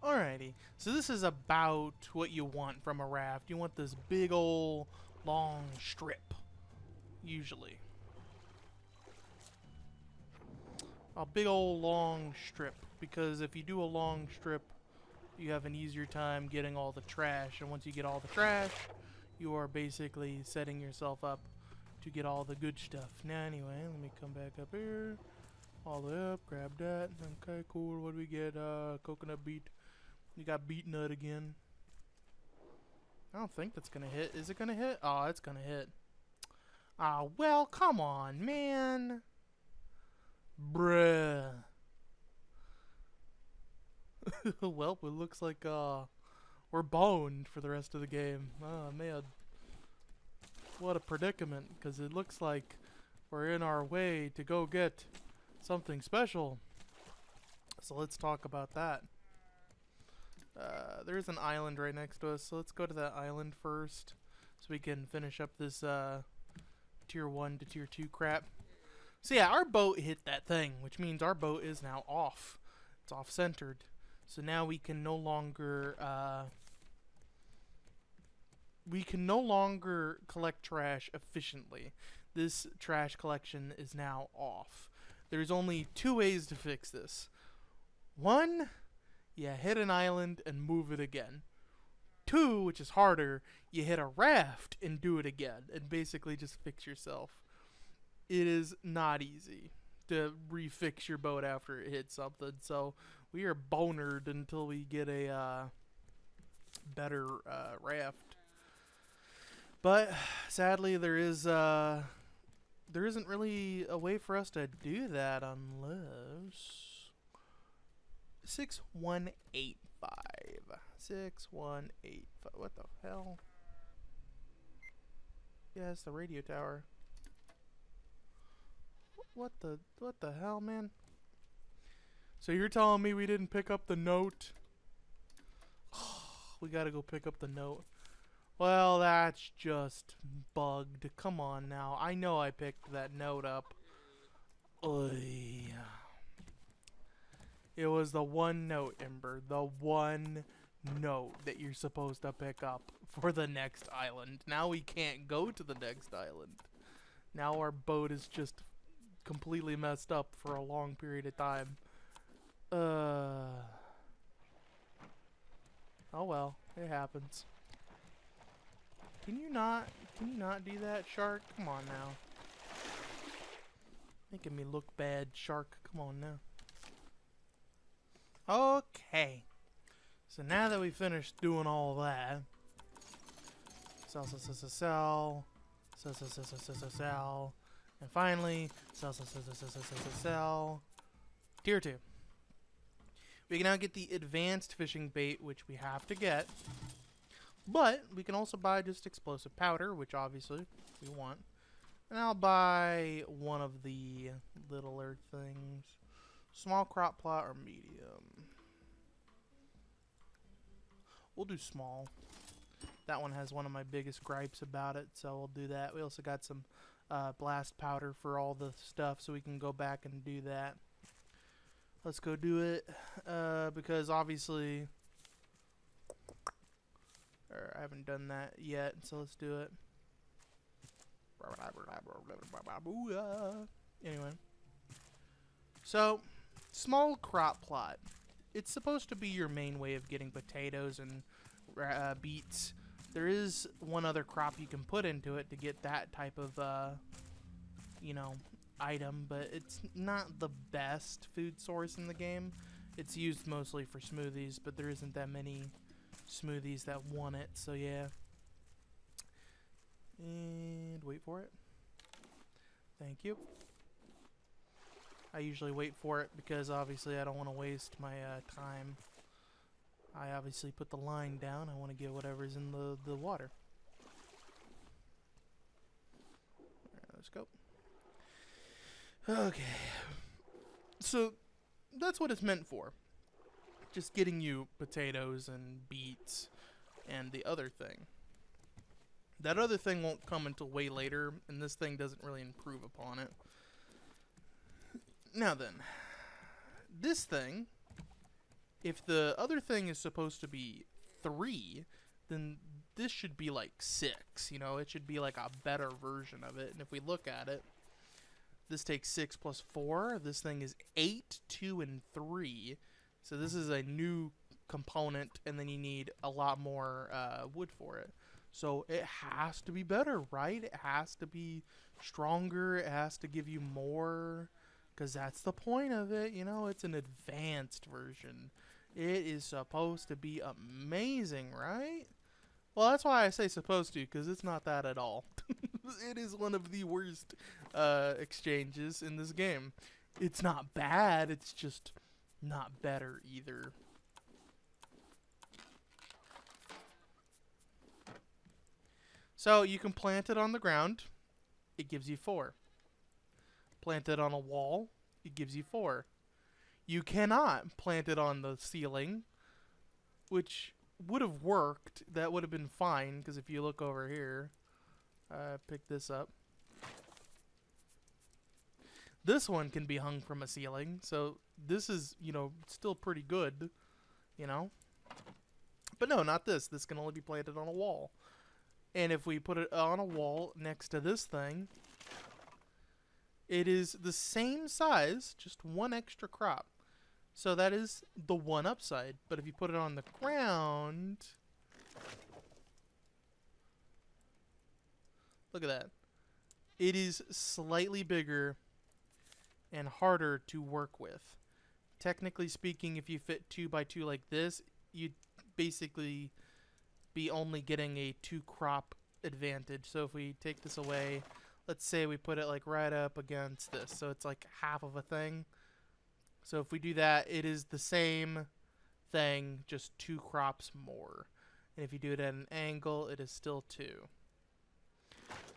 Alrighty, so this is about what you want from a raft. You want this big ol' long strip, usually. A big ol' long strip, because if you do a long strip, you have an easier time getting all the trash, and once you get all the trash, you are basically setting yourself up to get all the good stuff. Now anyway, let me come back up here. All the way up, grab that. Okay, cool. What do we get? Coconut beet. We got beet nut again. I don't think that's gonna hit. Is it gonna hit? Oh, it's gonna hit. Ah, well, come on, man. Bruh. Well, it looks like we're boned for the rest of the game. Oh man, what a predicament! Because it looks like we're in our way to go get something special. So let's talk about that. There's an island right next to us, so let's go to that island first, so we can finish up this tier 1 to tier 2 crap. So yeah, our boat hit that thing, which means our boat is now off. It's off-centered. So now we can no longer collect trash efficiently. This trash collection is now off. There's only two ways to fix this. One, you hit an island and move it again. Two, which is harder, you hit a raft and do it again, and basically just fix yourself. It is not easy to refix your boat after it hits something, so we are bonered until we get a better raft. But sadly, there isn't really a way for us to do that unless 6185. 6185. What the hell? Yeah, it's the radio tower. What the hell, man? So you're telling me we didn't pick up the note? We gotta go pick up the note. Well, that's just bugged. Come on now. I know I picked that note up. Oy. It was the one note, Ember. The one note that you're supposed to pick up for the next island. Now we can't go to the next island. Now our boat is just completely messed up for a long period of time. Oh well, it happens. Can you not do that, shark? Come on now. Making me look bad, shark. Come on now. Okay. So now that we finished doing all that, sell, and finally, sell, tier 2. We can now get the advanced fishing bait, which we have to get, but we can also buy just explosive powder, which obviously we want. And I'll buy one of the littler things. Small crop plot or medium? We'll do small. That one has one of my biggest gripes about it, so we'll do that. We also got some blast powder for all the stuff, so we can go back and do that. Let's go do it, because obviously I haven't done that yet, so let's do it. Anyway. So, small crop plot. It's supposed to be your main way of getting potatoes and beets. There is one other crop you can put into it to get that type of, item, but it's not the best food source in the game. It's used mostly for smoothies, but there isn't that many smoothies that want it, so yeah. And wait for it. Thank you. I usually wait for it because obviously I don't want to waste my time. I obviously put the line down. I want to get whatever's in the water. Alright, let's go. Okay. So, that's what it's meant for. Just getting you potatoes and beets and the other thing. That other thing won't come until way later, and this thing doesn't really improve upon it. Now then, this thing If the other thing is supposed to be 3, then this should be like 6. You know, it should be like a better version of it. And if we look at it, this takes 6 plus 4. This thing is 8, 2, and 3. So this is a new component, and then you need a lot more wood for it. So it has to be better, right? It has to be stronger. It has to give you more, because that's the point of it. You know, it's an advanced version. It is supposed to be amazing, right? Well, that's why I say supposed to, because it's not that at all. It is one of the worst exchanges in this game. It's not bad, it's just not better either. So you can plant it on the ground, it gives you 4. Plant it on a wall, it gives you 4. You cannot plant it on the ceiling, which would have worked. That would have been fine, because if you look over here, pick this up. This one can be hung from a ceiling, so this is, you know, still pretty good, you know? But no, not this. This can only be planted on a wall. And if we put it on a wall next to this thing, it is the same size, just 1 extra crop. So that is the one upside. But if you put it on the ground, look at that. It is slightly bigger and harder to work with. Technically speaking, if you fit 2 by 2 like this, you'd basically be only getting a 2 crop advantage. So if we take this away, let's say we put it like right up against this, so it's like half of a thing. So if we do that, it is the same thing, just 2 crops more. And if you do it at an angle, it is still 2.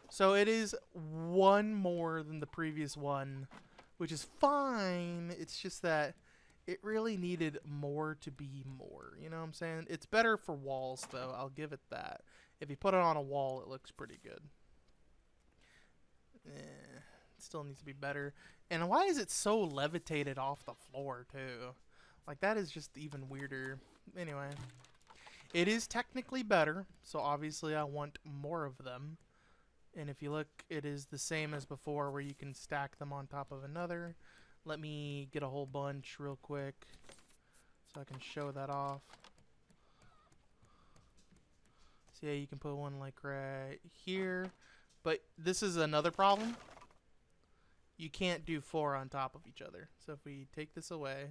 So it is 1 more than the previous one, which is fine. It's just that it really needed more to be more. You know what I'm saying? It's better for walls, though. I'll give it that. If you put it on a wall, it looks pretty good. It still needs to be better. And why is it so levitated off the floor, too? Like, that is just even weirder. Anyway. It is technically better, so obviously I want more of them. And if you look, it is the same as before, where you can stack them on top of another. Let me get a whole bunch real quick so I can show that off. So yeah, you can put one like right here. But this is another problem. You can't do 4 on top of each other. So if we take this away,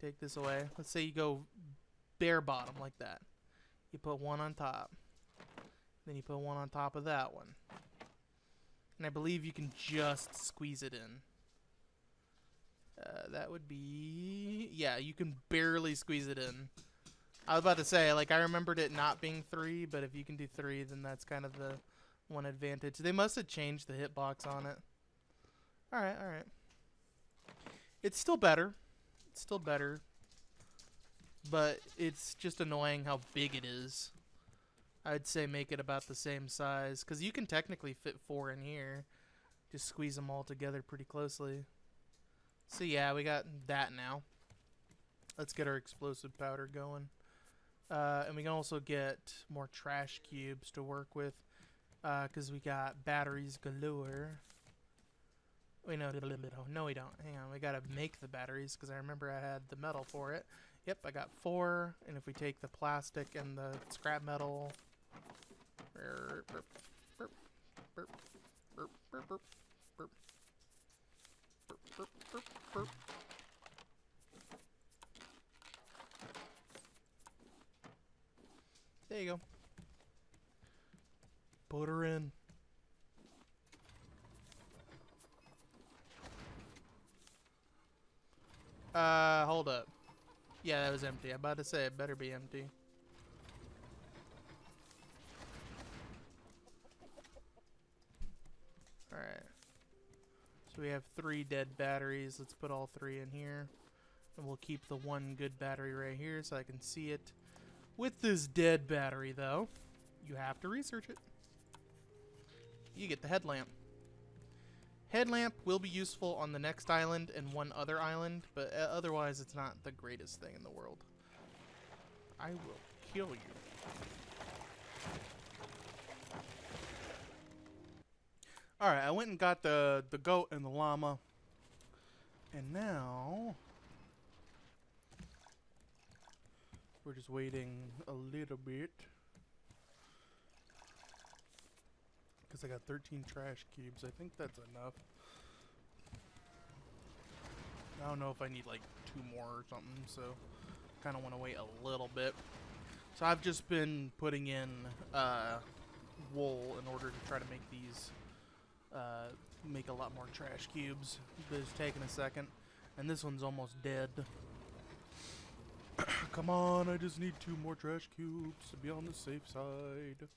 let's say you go bare bottom like that. You put 1 on top. Then you put 1 on top of that one. And I believe you can just squeeze it in. That would be... yeah, you can barely squeeze it in. I was about to say, like, I remembered it not being 3, but if you can do 3, then that's kind of the one advantage. They must have changed the hitbox on it. Alright, alright. It's still better. It's still better. But it's just annoying how big it is. I'd say make it about the same size, because you can technically fit 4 in here. Just squeeze them all together pretty closely. So yeah, we got that now. Let's get our explosive powder going. And we can also get more trash cubes to work with, because we got batteries galore. Wait, no, we don't. Hang on, we gotta make the batteries, because I remember I had the metal for it. Yep, I got 4, and if we take the plastic and the scrap metal... There you go. Put her in. Hold up. Yeah, that was empty. I'm about to say it better be empty. Alright. So we have 3 dead batteries. Let's put all 3 in here. And we'll keep the 1 good battery right here so I can see it. With this dead battery, though, you have to research it. You get the headlamp. Headlamp will be useful on the next island and one other island, but otherwise it's not the greatest thing in the world. I will kill you. Alright, I went and got the goat and the llama. And now we're just waiting a little bit. Because I got 13 trash cubes. I think that's enough. I don't know if I need like 2 more or something, so kind of want to wait a little bit. So I've just been putting in wool in order to try to make these make a lot more trash cubes. But it's taking a second, and this one's almost dead. Come on, I just need 2 more trash cubes to be on the safe side.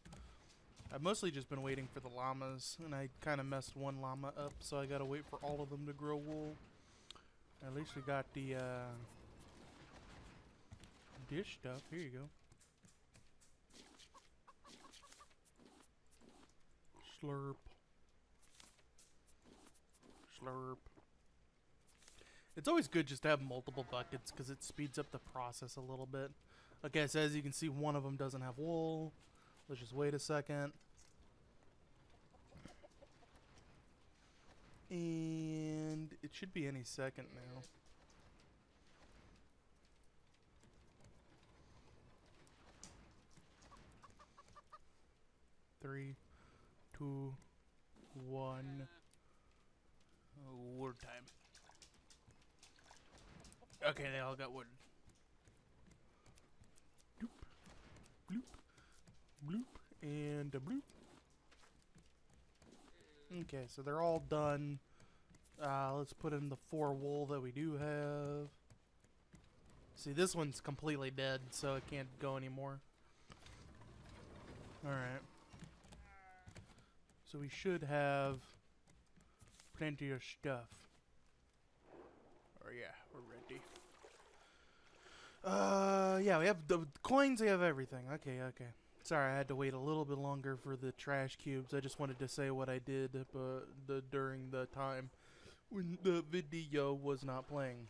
I've mostly just been waiting for the llamas, and I kind of messed one llama up, so I gotta wait for all of them to grow wool. At least we got the dish stuff. Here you go. Slurp. Slurp. It's always good just to have multiple buckets because it speeds up the process a little bit. Okay, so as you can see, one of them doesn't have wool. Let's just wait a second. And it should be any second now. Three, two, one. Wood time. Okay, they all got wood. Bloop, bloop, bloop, and a bloop. Okay, so they're all done. Let's put in the 4 wool that we do have. See, this one's completely dead, so it can't go anymore. Alright. So we should have plenty of stuff. Oh yeah, we're ready. Yeah, we have the coins, we have everything. Okay, okay. Sorry, I had to wait a little bit longer for the trash cubes. I just wanted to say what I did during the time when the video was not playing.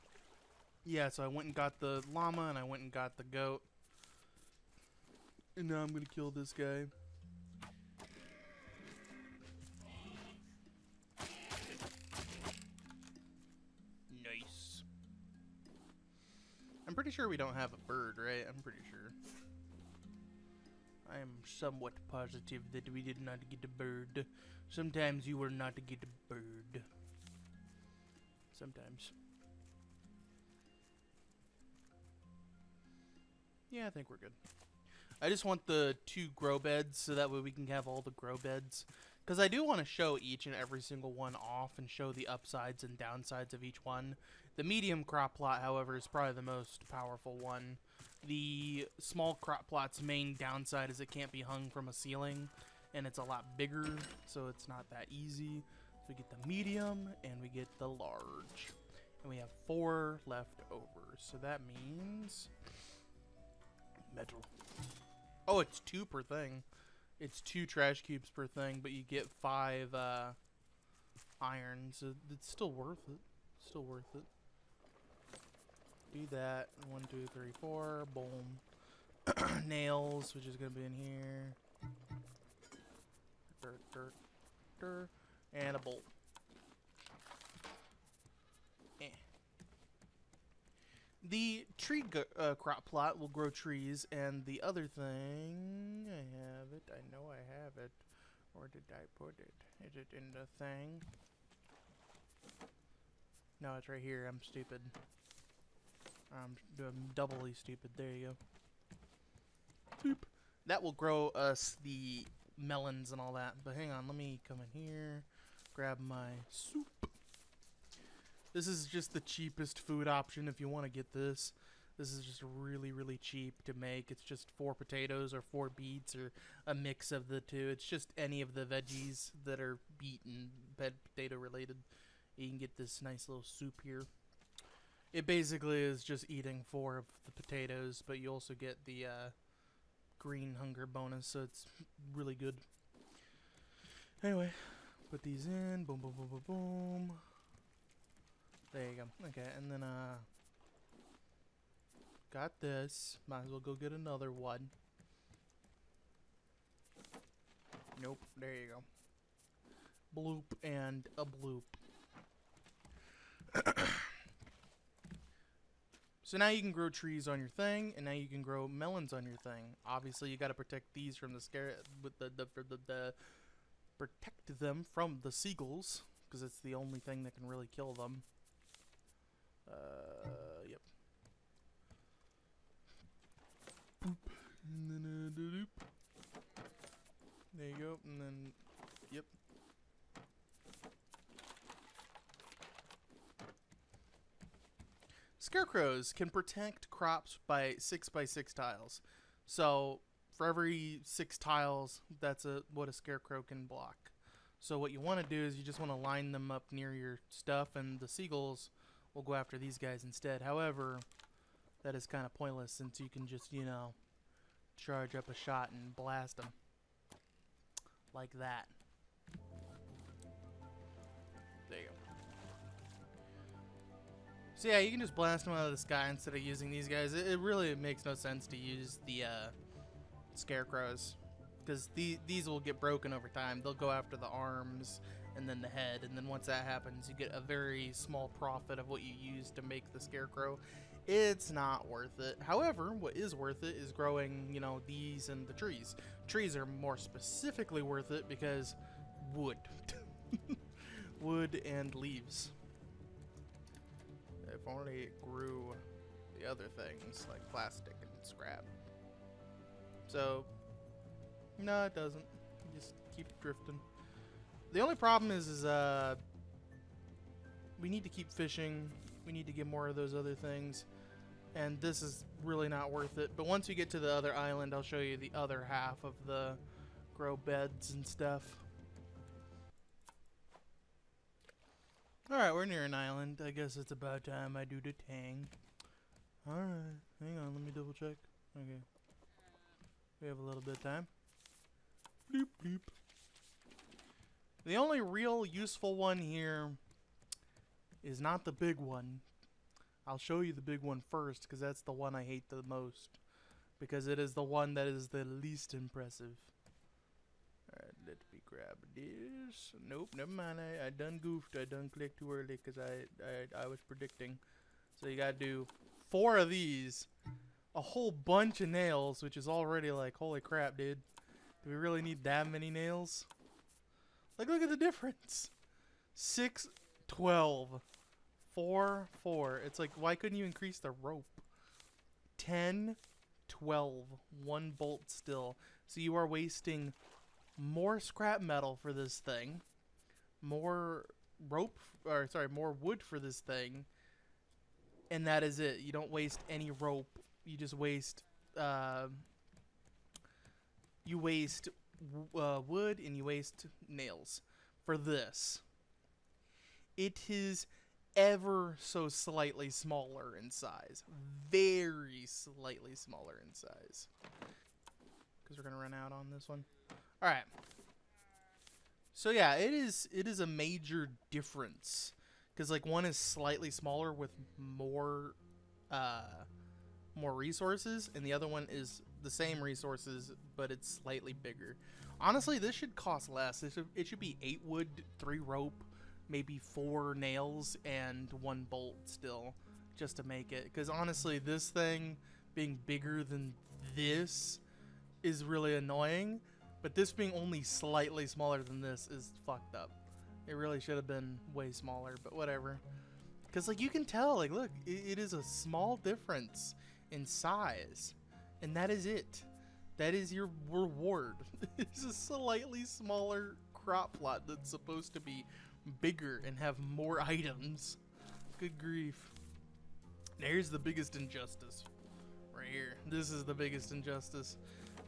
Yeah, so I went and got the llama and I went and got the goat. And now I'm gonna kill this guy. Nice. I'm pretty sure we don't have a bird, right? I'm pretty sure. I am somewhat positive that we did not get a bird. Sometimes you are not to get a bird. Sometimes. Yeah, I think we're good. I just want the 2 grow beds so that way we can have all the grow beds. Because I do want to show each and every single one off and show the upsides and downsides of each one. The medium crop plot, however, is probably the most powerful one. The small crop plot's main downside is it can't be hung from a ceiling, and it's a lot bigger, so it's not that easy. So we get the medium, and we get the large. And we have 4 left over, so that means metal. Oh, it's 2 per thing. It's 2 trash cubes per thing, but you get 5 iron, so it's still worth it. Still worth it. Do that. 1, 2, 3, 4. Boom. Nails, which is gonna be in here. Dirt, dirt, dirt, and a bolt. The tree crop plot will grow trees, and the other thing, I have it. I know I have it. Where did I put it? Is it in the thing? No, it's right here. I'm stupid. I'm doubly stupid. There you go. Boop. That will grow us the melons and all that. But hang on, let me come in here, grab my soup. This is just the cheapest food option if you want to get this. This is just really, really cheap to make. It's just 4 potatoes or 4 beets or a mix of the 2. It's just any of the veggies that are beet and potato related. You can get this nice little soup here. It basically is just eating 4 of the potatoes, but you also get the green hunger bonus, so it's really good. Anyway, Put these in. Boom, boom, boom, boom, boom. There you go. Okay, and then, got this. Might as well go get another one. Nope. There you go. Bloop and a bloop. So now you can grow trees on your thing, and now you can grow melons on your thing. Obviously, you got to protect these from the protect them from the seagulls, because it's the only thing that can really kill them. Yep. Boop. And then doop. There you go, and then yep. Scarecrows can protect crops by 6x6 tiles. So for every 6 tiles, that's what a scarecrow can block. So what you want to do is you just want to line them up near your stuff, and the seagulls will go after these guys instead. However, that is kind of pointless since you can just, you know, charge up a shot and blast them. Like that. There you go. So yeah, you can just blast them out of the sky instead of using these guys. It really makes no sense to use the scarecrows, because these will get broken over time. They'll go after the arms and then the head, and then once that happens, you get a very small profit of what you use to make the scarecrow. It's not worth it. However, what is worth it is growing, you know, these and the trees. Trees are more specifically worth it because wood. Wood and leaves. If only it grew the other things like plastic and scrap. So, no, it doesn't. Just keep drifting. The only problem is we need to keep fishing. We need to get more of those other things. And this is really not worth it. But once we get to the other island, I'll show you the other half of the grow beds and stuff. Alright, we're near an island. I guess it's about time I do the tang. Alright, hang on, let me double check. Okay. We have a little bit of time. Bloop, bloop. The only real useful one here is not the big one. I'll show you the big one first, because that's the one I hate the most. Because it is the one that is the least impressive. Alright, let me grab this. Nope, never mind. I done goofed. I done clicked too early because I was predicting. So you gotta do 4 of these. A whole bunch of nails, which is already like, holy crap, dude. Do we really need that many nails? Like, look at the difference. 6, 12. 4, 4. It's like, why couldn't you increase the rope? 10, 12. 1 bolt still. So you are wasting more scrap metal for this thing, more rope, or sorry, more wood for this thing, and that is it. You don't waste any rope. You just waste, wood, and you waste nails for this. It is ever so slightly smaller in size. Very slightly smaller in size. Because we're going to run out on this one. Alright. So yeah, it is a major difference. Because like one is slightly smaller with more resources, and the other one is the same resources, but it's slightly bigger. Honestly, this should cost less. It should be 8 wood, 3 rope, maybe 4 nails, and 1 bolt still, just to make it. Because honestly, this thing being bigger than this is really annoying, but this being only slightly smaller than this is fucked up. It really should have been way smaller, but whatever. Because like you can tell, like look, it is a small difference in size, and that is it. That is your reward. It's a slightly smaller crop plot that's supposed to be bigger and have more items. Good grief. There's the biggest injustice right here. This is the biggest injustice.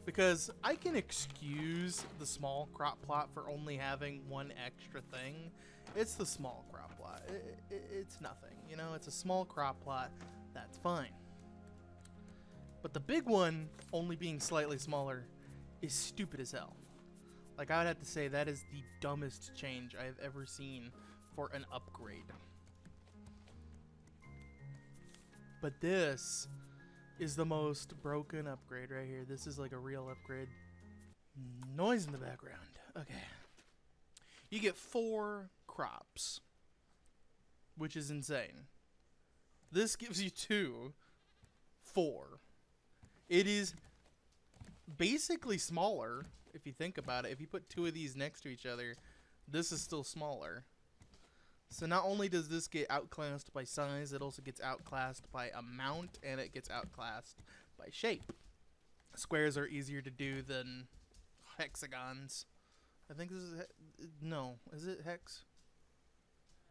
Because I can excuse the small crop plot for only having 1 extra thing. It's the small crop plot. It's nothing, you know? It's a small crop plot. That's fine. But the big one, only being slightly smaller, is stupid as hell. Like, I would have to say that is the dumbest change I have ever seen for an upgrade. But this is the most broken upgrade right here. This is like a real upgrade. Noise in the background. Okay. You get 4 crops, which is insane. This gives you 2, 4. It is basically smaller, if you think about it. If you put 2 of these next to each other, this is still smaller. So not only does this get outclassed by size, it also gets outclassed by amount, and it gets outclassed by shape. Squares are easier to do than hexagons. I think this is... no. Is it hex?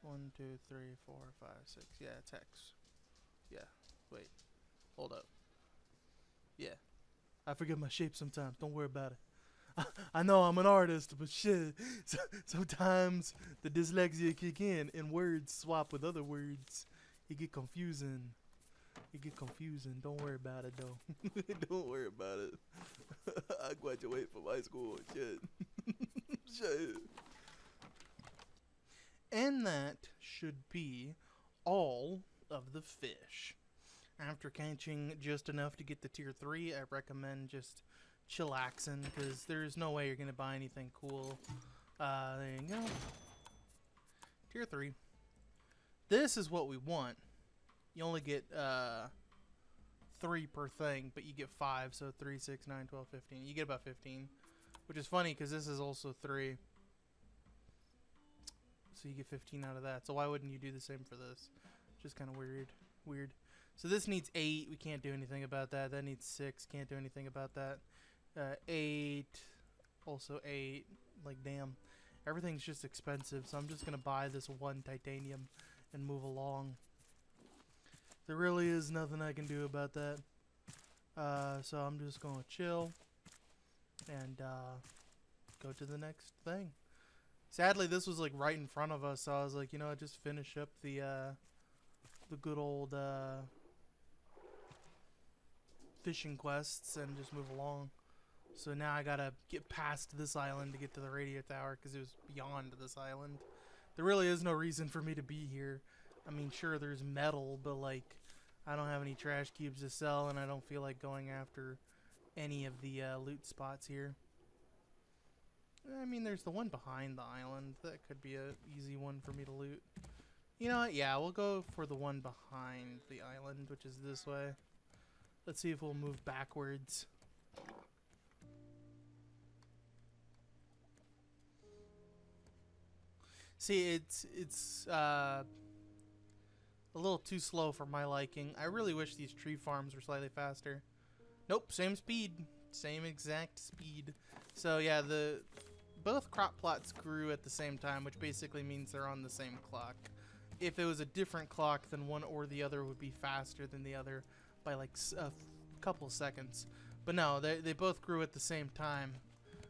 1, 2, 3, 4, 5, 6. Yeah, it's hex. Yeah. Wait. Hold up. Yeah. I forget my shape sometimes. Don't worry about it. I know I'm an artist, but shit. Sometimes the dyslexia kick in and words swap with other words. It get confusing. Don't worry about it, though. Don't worry about it. I graduate from high school. Shit. Shit. And that should be all of the fish. After catching just enough to get to tier 3, I recommend just chillaxing, because there's no way you're going to buy anything cool. There you go. Tier 3. This is what we want. You only get 3 per thing, but you get 5, so 3, 6, 9, 12, 15. You get about 15, which is funny because this is also 3. So you get 15 out of that. So why wouldn't you do the same for this? Just kind of weird. So this needs 8. We can't do anything about that. That needs 6. Can't do anything about that. 8. Also 8. Like, damn. Everything's just expensive. So I'm just going to buy this 1 titanium and move along. There really is nothing I can do about that. So I'm just going to chill and go to the next thing. Sadly, this was like right in front of us, so I was like, you know, just finish up the good old fishing quests and just move along. So now I gotta get past this island to get to the radio tower because it was beyond this island. There really is no reason for me to be here. I mean, sure, there's metal, but like, I don't have any trash cubes to sell, and I don't feel like going after any of the loot spots here. I mean, there's the one behind the island. That could be an easy one for me to loot. You know what? Yeah, we'll go for the one behind the island, which is this way. Let's see if we'll move backwards. See, it's a little too slow for my liking. I really wish these tree farms were slightly faster. Nope, same speed. Same exact speed. So yeah, both crop plots grew at the same time, which basically means they're on the same clock. If it was a different clock, then one or the other would be faster than the other by like a couple seconds. But no, they both grew at the same time,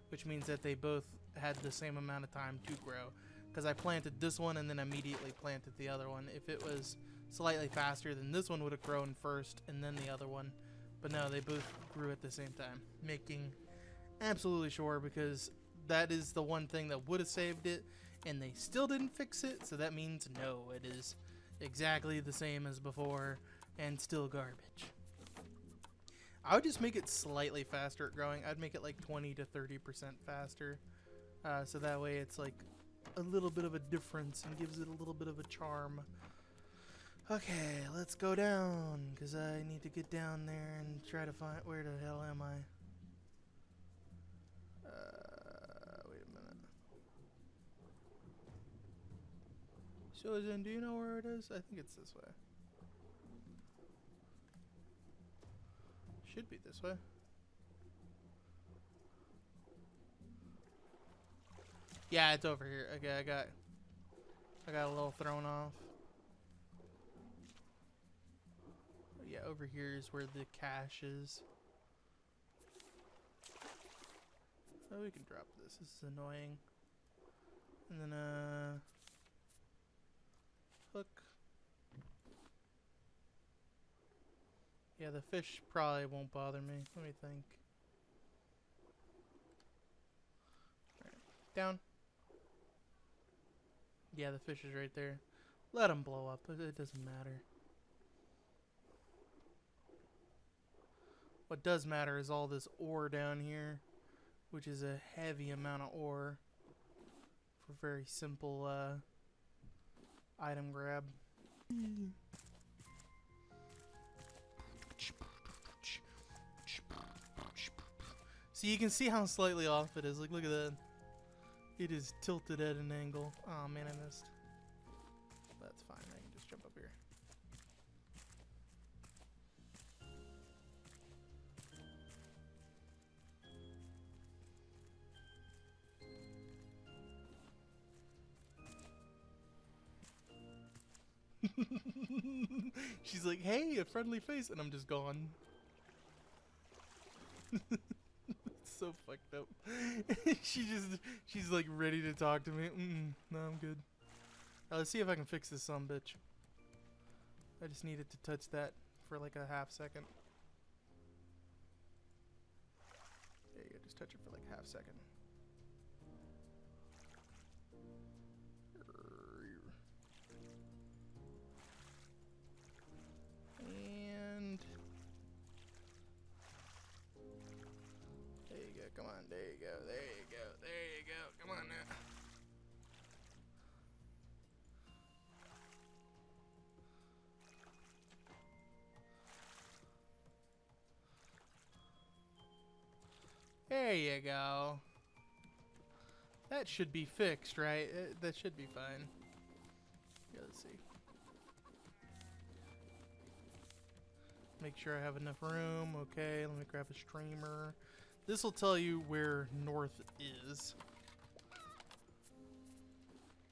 which means that they both had the same amount of time to grow. Because I planted this one and then immediately planted the other one. If it was slightly faster, then this one would have grown first and then the other one. But no, they both grew at the same time, making absolutely sure, because that is the one thing that would have saved it, and they still didn't fix it, so that means no, it is exactly the same as before, and still garbage. I would just make it slightly faster at growing. I'd make it like 20 to 30% faster, so that way it's like a little bit of a difference and gives it a little bit of a charm. Okay, let's go down, because I need to get down there and try to find, where the hell am I? Wait a minute. Susan, do you know where it is? I think it's this way. Should be this way. Yeah, it's over here. Okay, I got a little thrown off. Yeah, over here is where the cache is. Oh, we can drop this. This is annoying. And then, hook. Yeah, the fish probably won't bother me. Let me think. Alright. Down. Yeah, the fish is right there. Let him blow up. It doesn't matter. What does matter is all this ore down here, which is a heavy amount of ore for very simple item grab. So you can see how slightly off it is. Like, look at that. It is tilted at an angle. Oh man, I missed. That's fine. I can just jump up here. She's like, hey, a friendly face, and I'm just gone. It's so fucked up. She's like ready to talk to me. No, I'm good. Let's see if I can fix this bitch. I just needed to touch that for like a half second. There you go, just touch it for like a half second. And there you go, come on, there you go, there you go, there you go, come on now. There you go. That should be fixed, right? That should be fine. Yeah, let's see. Make sure I have enough room. Okay, let me grab a streamer. This will tell you where north is.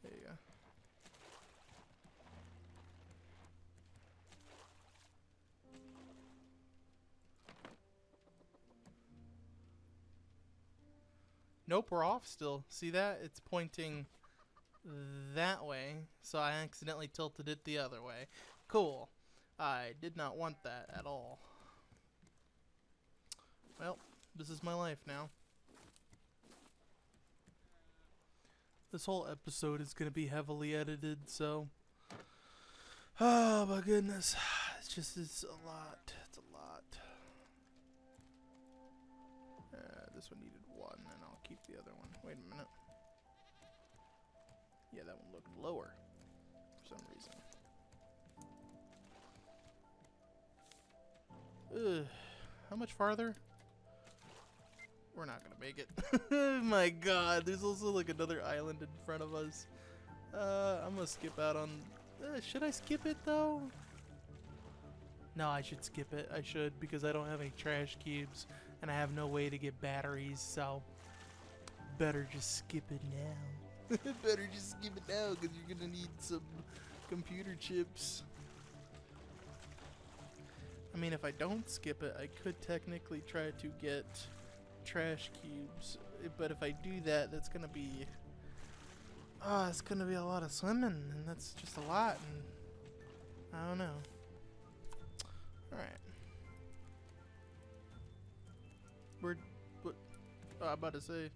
There you go. Nope, we're off still. See that? It's pointing that way, so I accidentally tilted it the other way. Cool. I did not want that at all. Well, this is my life now. This whole episode is going to be heavily edited, so... Oh my goodness. It's a lot. It's a lot. This one needed one, and I'll keep the other one. Wait a minute. Yeah, that one looked lower for some reason. Ugh. How much farther? We're not gonna make it. Oh my god, there's also like another island in front of us. I'm gonna skip out on... should I skip it though? No, I should skip it. I should, because I don't have any trash cubes and I have no way to get batteries, so better just skip it now. Better just skip it now, because you're gonna need some computer chips. I mean, if I don't skip it, I could technically try to get trash cubes, but if I do that, that's gonna be... it's gonna be a lot of swimming, and that's just a lot, and I don't know. Alright. What? Oh, I'm about to say,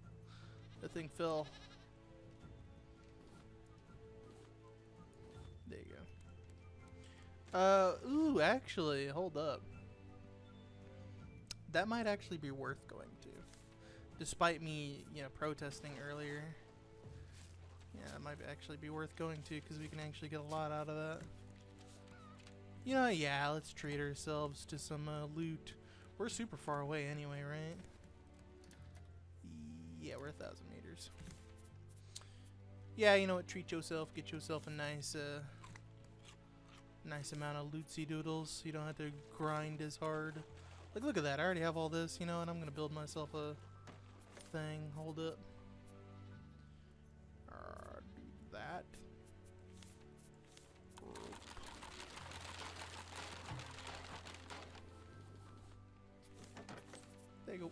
that thing fell. There you go. Ooh, actually, hold up. That might actually be worth going to. Despite me, protesting earlier. Yeah, it might actually be worth going to, because we can actually get a lot out of that. Yeah, let's treat ourselves to some loot. We're super far away anyway, right? Yeah, we're 1,000 meters. Yeah, you know what? Treat yourself. Get yourself a nice amount of lootsy doodles. You don't have to grind as hard. Like, look at that. I already have all this, and I'm gonna build myself a thing. Hold up. Do that. There you go.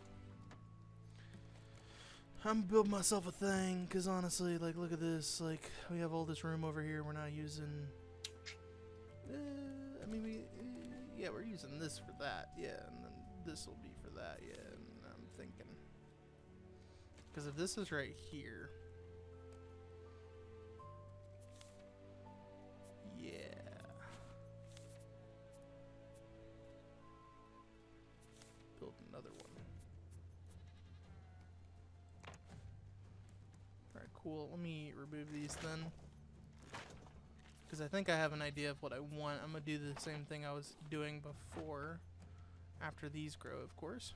I'm gonna build myself a thing, because honestly, like, look at this. Like, we have all this room over here we're not using. I mean, yeah, we're using this for that, yeah, and then this will be for that, yeah, and I'm thinking. because if this is right here, yeah. Build another one. Alright, cool. Let me remove these then. Because I think I have an idea of what I want. I'm going to do the same thing I was doing before. After these grow, of course.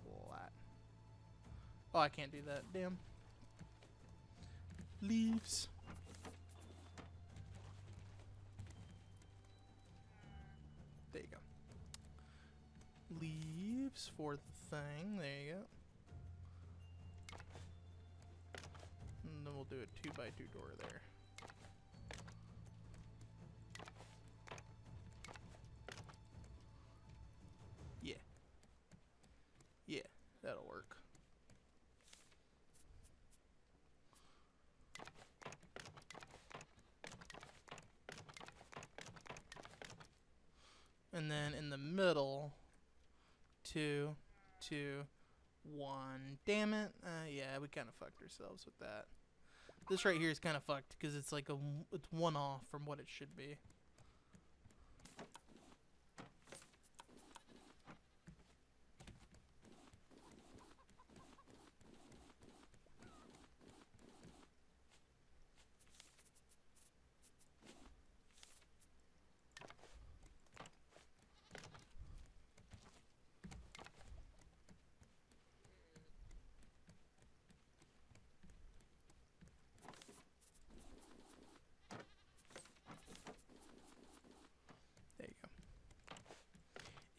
Flat. Oh, I can't do that. Damn. Leaves. There you go. Leaves for the thing. There you go. And then we'll do a 2x2 door there. Yeah. Yeah, that'll work. And then in the middle, 2, 2, 1. Damn it. Yeah, we kind of fucked ourselves with that. This right here is kind of fucked because it's like it's one off from what it should be.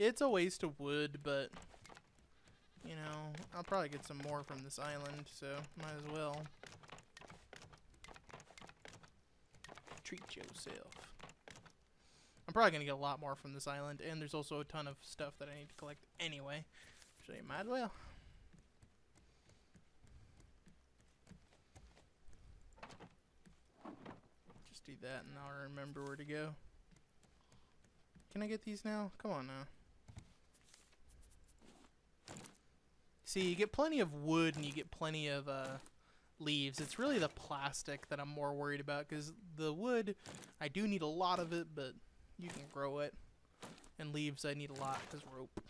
It's a waste of wood, but, you know, I'll probably get some more from this island, so might as well. Treat yourself. I'm probably going to get a lot more from this island, and there's also a ton of stuff that I need to collect anyway, so you might as well. Just do that, and I'll remember where to go. Can I get these now? Come on now. See, you get plenty of wood and you get plenty of leaves. It's really the plastic that I'm more worried about, because the wood, I do need a lot of it, but you can grow it. And leaves, I need a lot, because rope.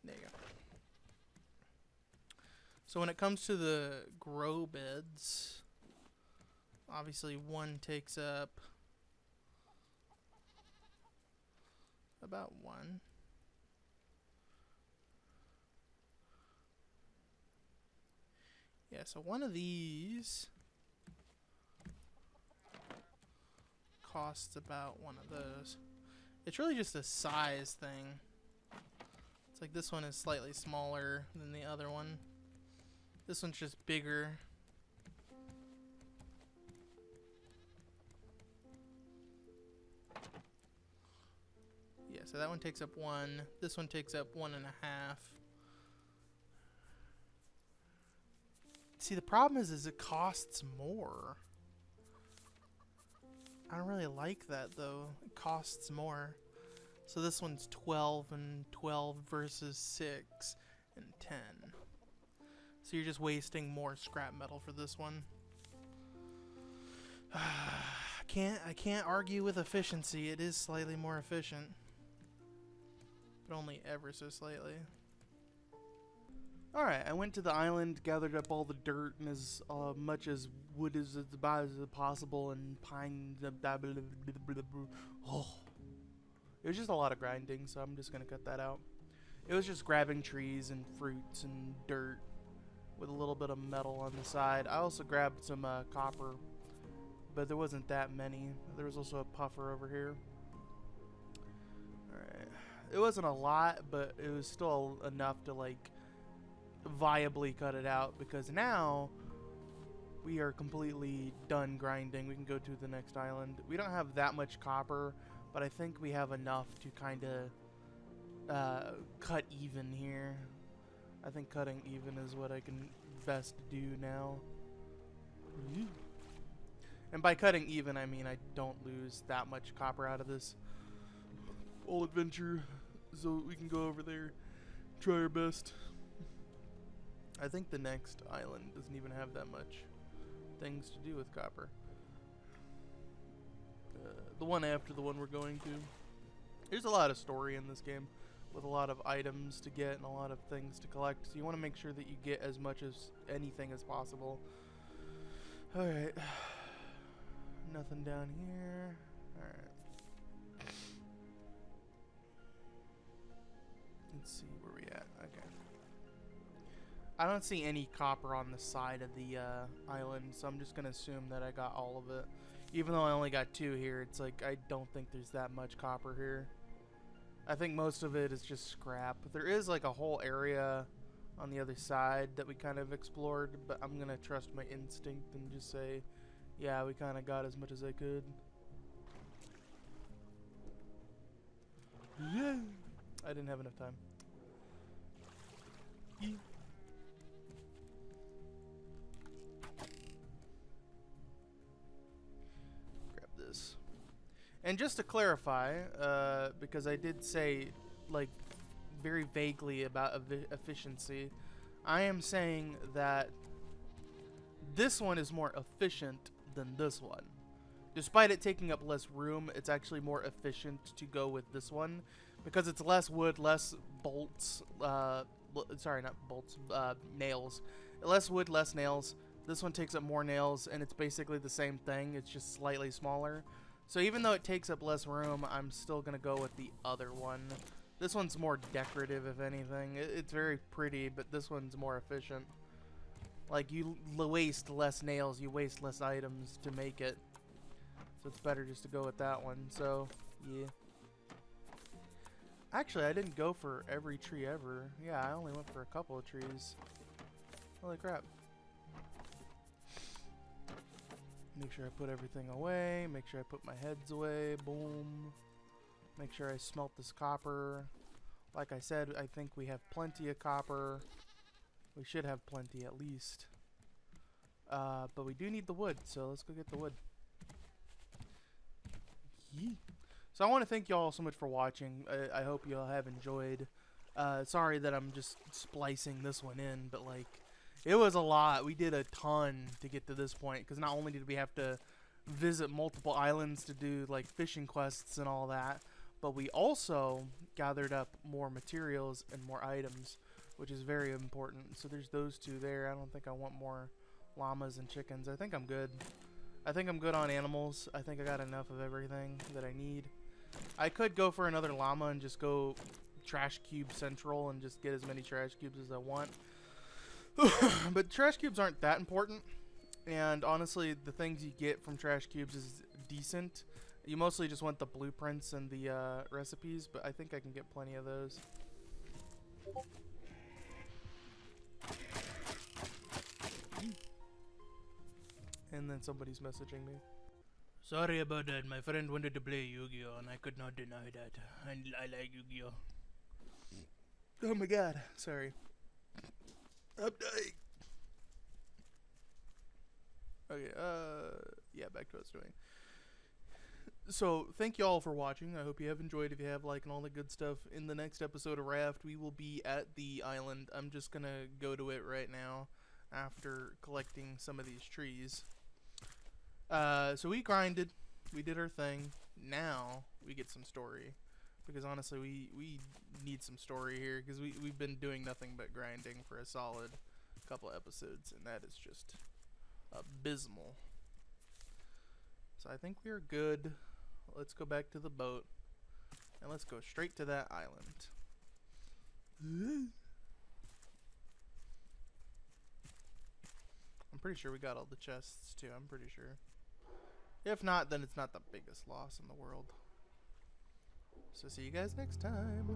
There you go. So when it comes to the grow beds, obviously one takes up about 1. Yeah, so one of these costs about one of those. It's really just a size thing. It's like this one is slightly smaller than the other one. This one's just bigger. Yeah, so that one takes up 1. This one takes up 1.5. See, the problem is it costs more. I don't really like that, though. It costs more. So this one's 12 and 12 versus 6 and 10. So you're just wasting more scrap metal for this one. I can't argue with efficiency. It is slightly more efficient. But only ever so slightly. Alright, I went to the island, gathered up all the dirt and as much as wood as possible, and pine. Oh. It was just a lot of grinding, so I'm just going to cut that out. It was just grabbing trees and fruits and dirt with a little bit of metal on the side. I also grabbed some copper, but there wasn't that many. There was also a puffer over here. Alright. It wasn't a lot, but it was still enough to, like, viably cut it out, because now we are completely done grinding. We can go to the next island. We don't have that much copper, but I think we have enough to kind of cut even here. I think cutting even is what I can best do now. And by cutting even, I mean I don't lose that much copper out of this whole adventure. so we can go over there, try our best. I think the next island doesn't even have that much things to do with copper. The one after the one we're going to. There's a lot of story in this game, with a lot of items to get and a lot of things to collect. So you want to make sure that you get as much as anything as possible. Alright. Nothing down here. Alright. Let's see where we at. Okay. I don't see any copper on the side of the island, so I'm just going to assume that I got all of it. Even though I only got 2 here, it's like I don't think there's that much copper here. I think most of it is just scrap. There is like a whole area on the other side that we kind of explored, but I'm going to trust my instinct and just say, yeah, we kind of got as much as I could. Yeah. I didn't have enough time. Yeah. And just to clarify, because I did say, like, very vaguely about efficiency, I am saying that this one is more efficient than this one. Despite it taking up less room, it's actually more efficient to go with this one, because it's less wood, less bolts, sorry, not bolts, nails. Less wood, less nails. This one takes up more nails, and it's basically the same thing, it's just slightly smaller. So even though it takes up less room, I'm still going to go with the other one. This one's more decorative, if anything. It's very pretty, but this one's more efficient. Like, you waste less nails, you waste less items to make it. So it's better just to go with that one. So, yeah. Actually, I didn't go for every tree ever. Yeah, I only went for a couple of trees. Holy crap. Make sure I put everything away. Make sure I put my heads away. Boom. Make sure I smelt this copper. Like I said, I think we have plenty of copper. We should have plenty at least. But we do need the wood, so let's go get the wood. Yee. So I want to thank you all so much for watching. I hope you all have enjoyed. Sorry that I'm just splicing this one in, but like, it was a lot. We did a ton to get to this point, because not only did we have to visit multiple islands to do like fishing quests and all that, but we also gathered up more materials and more items, which is very important. So there's those 2 there. I don't think I want more llamas and chickens. I think I'm good. I think I'm good on animals. I think I got enough of everything that I need. I could go for another llama and just go trash cube central and just get as many trash cubes as I want. But trash cubes aren't that important, and honestly the things you get from trash cubes is decent. You mostly just want the blueprints and the recipes, but I think I can get plenty of those. And then somebody's messaging me. Sorry about that, my friend wanted to play Yu-Gi-Oh! And I could not deny that. I like Yu-Gi-Oh! Oh my god, sorry. I'm dying. Okay, yeah, back to what I was doing. So, thank you all for watching. I hope you have enjoyed. If you have, like, and all the good stuff. In the next episode of Raft, we will be at the island. I'm just gonna go to it right now after collecting some of these trees. So we grinded. We did our thing. Now, we get some story. Because honestly, we need some story here, because we've been doing nothing but grinding for a solid couple episodes, and that is just abysmal. So I think we are good. Let's go back to the boat, and let's go straight to that island. I'm pretty sure we got all the chests too, I'm pretty sure. If not, then it's not the biggest loss in the world. So see you guys next time.